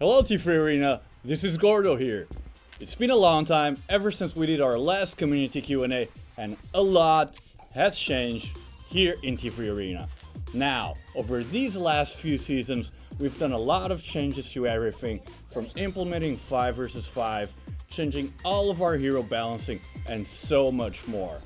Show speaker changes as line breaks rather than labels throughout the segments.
Hello T3 Arena, this is Gordo here. It's been a long time ever since we did our last community Q&A and a lot has changed here in T3 Arena. Now, over these last few seasons, we've done a lot of changes to everything, from implementing 5 versus 5, changing all of our hero balancing, and so much more.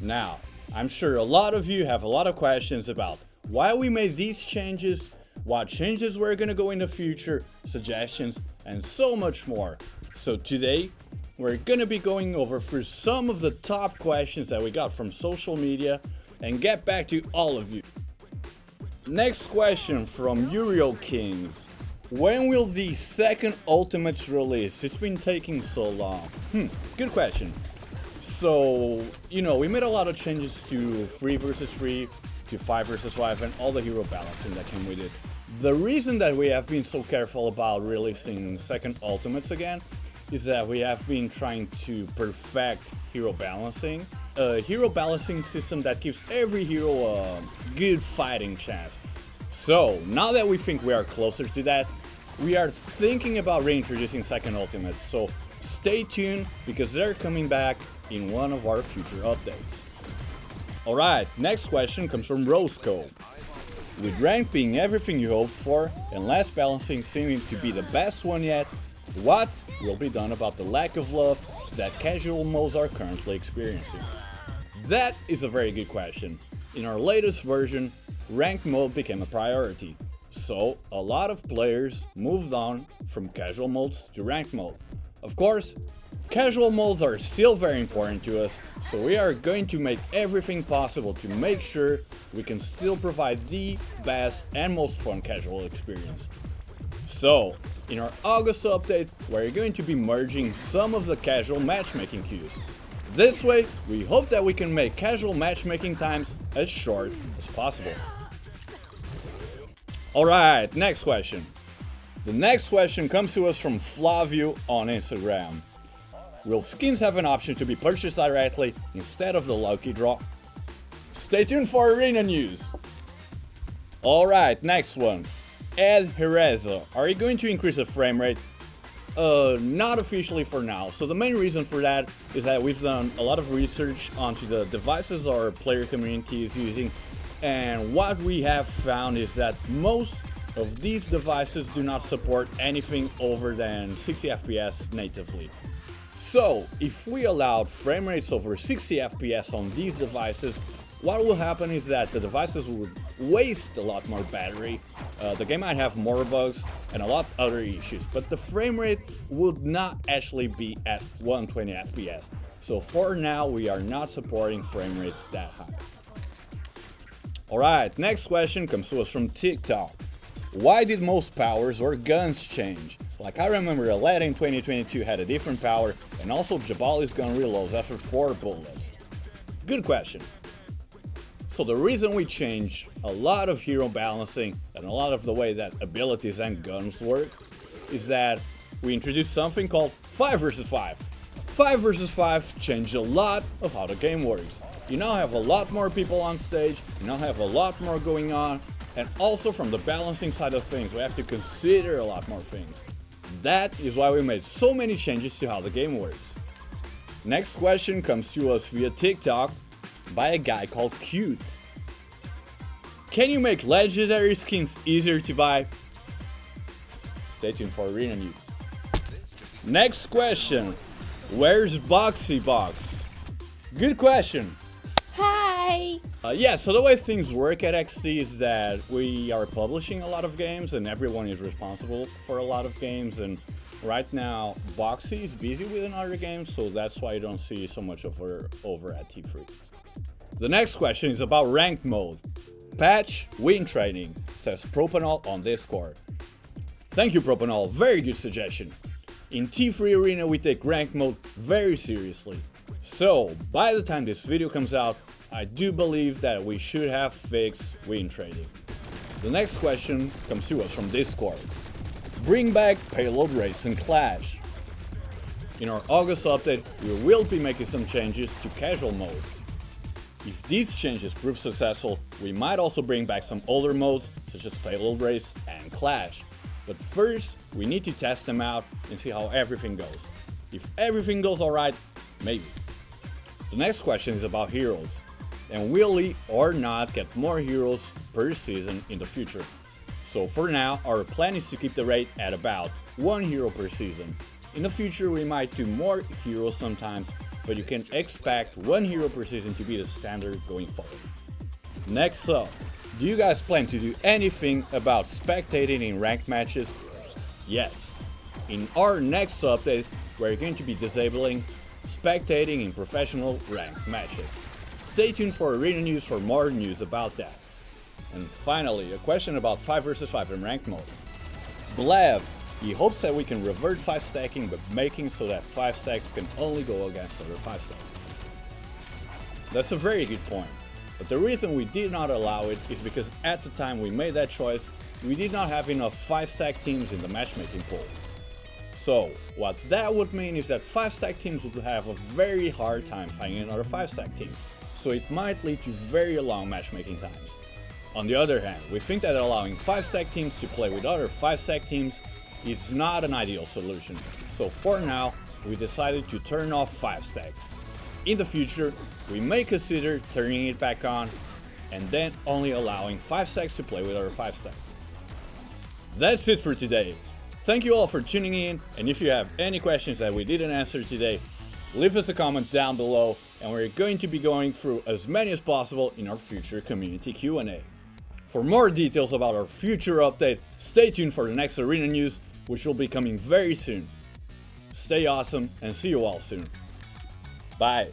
Now, I'm sure a lot of you have a lot of questions about why we made these changes, what changes we're gonna go in the future, suggestions, and so much more. So today, we're gonna be going over through some of the top questions that we got from social media and get back to all of you. Next question from Uriel Kings. When will the second Ultimates release? It's been taking so long. Good question. So, we made a lot of changes to 3 versus 3, to 5 versus 5, and all the hero balancing that came with it. The reason that we have been so careful about releasing second Ultimates again is that we have been trying to perfect hero balancing. A hero balancing system that gives every hero a good fighting chance. So, now that we think we are closer to that, we are thinking about reintroducing second Ultimates. So, stay tuned because they're coming back in one of our future updates. Alright, next question comes from Roscoe. With rank being everything you hoped for and last balancing seeming to be the best one yet, what will be done about the lack of love that casual modes are currently experiencing? That is a very good question. In our latest version, ranked mode became a priority, so a lot of players moved on from casual modes to ranked mode. Of course, casual modes are still very important to us, so we are going to make everything possible to make sure we can still provide the best and most fun casual experience. So, in our August update, we're going to be merging some of the casual matchmaking queues. This way, we hope that we can make casual matchmaking times as short as possible. Alright, next question. The next question comes to us from Flavio on Instagram. Will skins have an option to be purchased directly instead of the lucky draw? Stay tuned for arena news! Alright, next one. Ed Hereza, are you going to increase the frame rate? Not officially for now. So the main reason for that is that we've done a lot of research onto the devices our player community is using, and what we have found is that most of these devices do not support anything over than 60 FPS natively. So, if we allowed frame rates over 60 FPS on these devices, what will happen is that the devices would waste a lot more battery, the game might have more bugs, and a lot other issues, but the frame rate would not actually be at 120 FPS. So for now, we are not supporting frame rates that high. Alright, next question comes to us from TikTok. Why did most powers or guns change? Like I remember Aleta in 2022 had a different power, and also Jabali's gun reloads after 4 bullets. Good question. So the reason we changed a lot of hero balancing and a lot of the way that abilities and guns work is that we introduced something called 5 versus 5. 5 versus 5 changed a lot of how the game works. You now have a lot more people on stage, you now have a lot more going on, and also from the balancing side of things, we have to consider a lot more things. That is why we made so many changes to how the game works. Next question comes to us via TikTok by a guy called Cute. Can you make legendary skins easier to buy? Stay tuned for arena news. Next question. Where's Boxy Box? Good question.
Hi!
So the way things work at XT is that we are publishing a lot of games and everyone is responsible for a lot of games, and right now Boxy is busy with another game, so that's why you don't see so much of her over at T3. The next question is about ranked mode. Patch win training, says Propanol on Discord. Thank you Propanol, very good suggestion. In T3 Arena we take ranked mode very seriously. So, by the time this video comes out, I do believe that we should have fixed win trading. The next question comes to us from Discord. Bring back Payload Race and Clash. In our August update, we will be making some changes to casual modes. If these changes prove successful, we might also bring back some older modes such as Payload Race and Clash. But first, we need to test them out and see how everything goes. If everything goes alright, maybe. The next question is about heroes, and will we or not get more heroes per season in the future? So for now, our plan is to keep the rate at about 1 hero per season. In the future we might do more heroes sometimes, but you can expect 1 hero per season to be the standard going forward. Next up, do you guys plan to do anything about spectating in ranked matches? Yes. In our next update, we're going to be disabling spectating in professional ranked matches. Stay tuned for Arena News for more news about that. And finally, a question about 5 vs 5 in ranked mode. Blev, he hopes that we can revert 5 stacking, but making so that 5 stacks can only go against other 5 stacks. That's a very good point, but the reason we did not allow it is because at the time we made that choice, we did not have enough 5 stack teams in the matchmaking pool. So, what that would mean is that 5 stack teams would have a very hard time finding another 5 stack team, so it might lead to very long matchmaking times. On the other hand, we think that allowing 5 stack teams to play with other 5 stack teams is not an ideal solution, so for now, we decided to turn off 5 stacks. In the future, we may consider turning it back on, and then only allowing 5 stacks to play with other 5 stacks. That's it for today. Thank you all for tuning in, and if you have any questions that we didn't answer today, leave us a comment down below, and we're going to be going through as many as possible in our future community Q&A. For more details about our future update, stay tuned for the next Arena News, which will be coming very soon. Stay awesome and see you all soon. Bye.